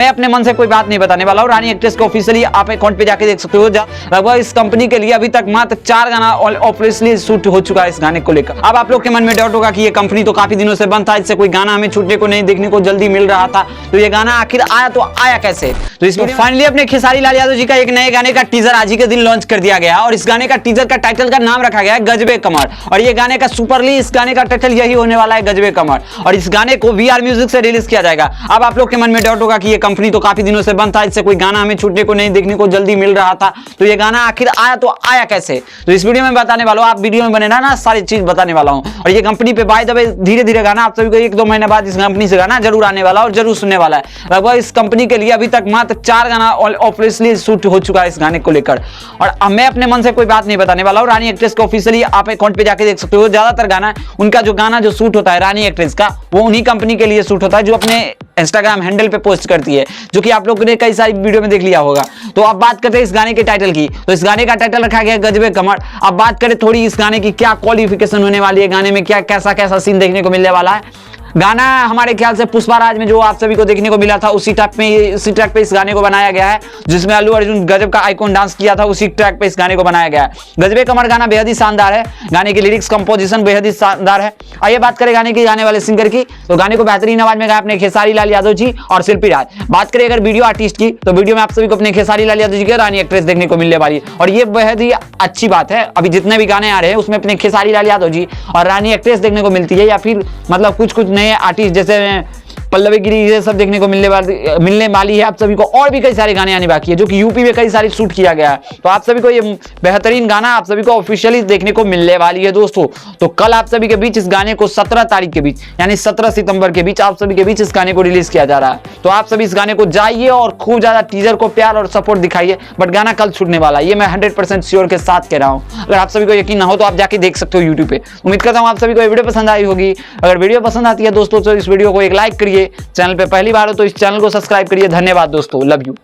मैं अपने मन से कोई बात नहीं बताने वाला हूँ। रानी एक्ट्रेस को ऑफिशियली आप अकाउंट पे जाके देख सकते हो। लगभग इस कंपनी के लिए अभी तक मात्र 4 गाना ऑफिशियली शूट हो चुका है इस गाने को लेकर। अब आप लोग के मन में डाउट होगा कि ये कंपनी तो काफी दिनों से बंद था, इससे कोई गाना हमें छूटने को नहीं देखने को जल्दी मिल रहा था, तो ये गाना आखिर आया तो आया कैसे। तो इसमें फाइनली अपने खेसारी लाल यादव जी का एक नए गाने का टीजर आज ही के दिन लॉन्च कर दिया गया और इस गाने का टीजर का टाइटल का नाम रखा गया है गजबे कमर। और ये गाने का सुपरली इस गाने का टाइटल यही होने वाला है, गजबे कमर। और इस गाने को VR म्यूजिक से रिलीज किया जाएगा। अब आप लोग के मन में डाउट होगा कि ये कंपनी तो काफी दिनों से बंद था, इससे कोई गाना हमें छूटने को नहीं देखने को जल्दी मिल रहा था, तो ये गाना आखिर आया तो आया कैसे। तो इस वीडियो में बताने वाला हूं, आप वीडियो में बने ना सारी चीज बताने वाला हूं। और ये कंपनी पे बाय द वे धीरे धीरे गाना आप सभी को 1-2 महीने बाद इस कंपनी से गाना जरूर आने वाला और जरूर सुनने वाला है। लगभग इस कंपनी के लिए अभी तक मात्र 4 गाना ऑफिशियली शूट हो चुका है इस गाने को लेकर। और मैं अपने मन से कोई बात नहीं बताने वाला हूँ। रानी एक्ट्रेस को ऑफिशियली आप अकाउंट पे जाके देख सकते हो। ज्यादातर गाना उनका जो गाना जो शूट होता है रानी एक्ट्रेस का, वो उन्हीं कंपनी के लिए शूट होता है जो अपने इंस्टाग्राम हैंडल पे पोस्ट करती है, जो कि आप लोगों ने कई सारी वीडियो में देख लिया होगा। तो अब बात करते हैं इस गाने के टाइटल की। तो इस गाने का टाइटल रखा गया है गजबे कमर। अब बात करें थोड़ी इस गाने की क्या क्वालिफिकेशन होने वाली है, गाने में क्या कैसा कैसा सीन देखने को मिलने वाला है। गाना हमारे ख्याल से पुष्पाराज में जो आप सभी को देखने को मिला था उसी ट्रैक पे इस गाने को बनाया गया है, जिसमें अल्लू अर्जुन गजब का आइकॉन डांस किया था, उसी ट्रैक पे इस गाने को बनाया गया है। गजबे कमर गाना बेहद ही शानदार है, गाने की लिरिक्स कंपोजिशन बेहद ही शानदार है। आइए बात करें गाने की गाने वाले सिंगर की। तो गाने को बेहतरीन आवाज में गाया अपने खेसारी लाल यादव जी और शिल्पी राज। बात करें अगर वीडियो आर्टिस्ट की, तो वीडियो में आप सभी को अपने खेसारी लाल यादव जी की रानी एक्ट्रेस देखने को मिलने वाली है। और ये बेहद ही अच्छी बात है, अभी जितने भी गाने आ रहे हैं उसमें अपने खेसारी लाल यादव जी और रानी एक्ट्रेस देखने को मिलती है, या फिर मतलब कुछ नए आर्टिस्ट जैसे पल्लवी गिरी ये सब देखने को मिलने वाली है आप सभी को। और भी कई सारे गाने आने बाकी है जो कि यूपी में कई सारे शूट किया गया है। तो आप सभी को ये बेहतरीन गाना आप सभी को ऑफिशियली देखने को मिलने वाली है दोस्तों। तो कल आप सभी के बीच इस गाने को 17 तारीख के बीच यानी 17 सितंबर के बीच आप सभी के बीच इस गाने को रिलीज किया जा रहा है। तो आप सभी इस गाने को जाइए और खूब ज्यादा टीजर को प्यार और सपोर्ट दिखाइए। बट गाना कल छूटने वाला है, ये मैं 100% श्योर के साथ कह रहा हूँ। अगर आप सभी को यकीन ना हो तो आप जाके देख सकते हो यूट्यूब पे। उम्मीद करता हूँ आप सभी को ये वीडियो पसंद आई होगी। अगर वीडियो पसंद आती है दोस्तों तो इस वीडियो को एक लाइक करिए। चैनल पे पहली बार हो तो इस चैनल को सब्सक्राइब करिए। धन्यवाद दोस्तों, लव यू।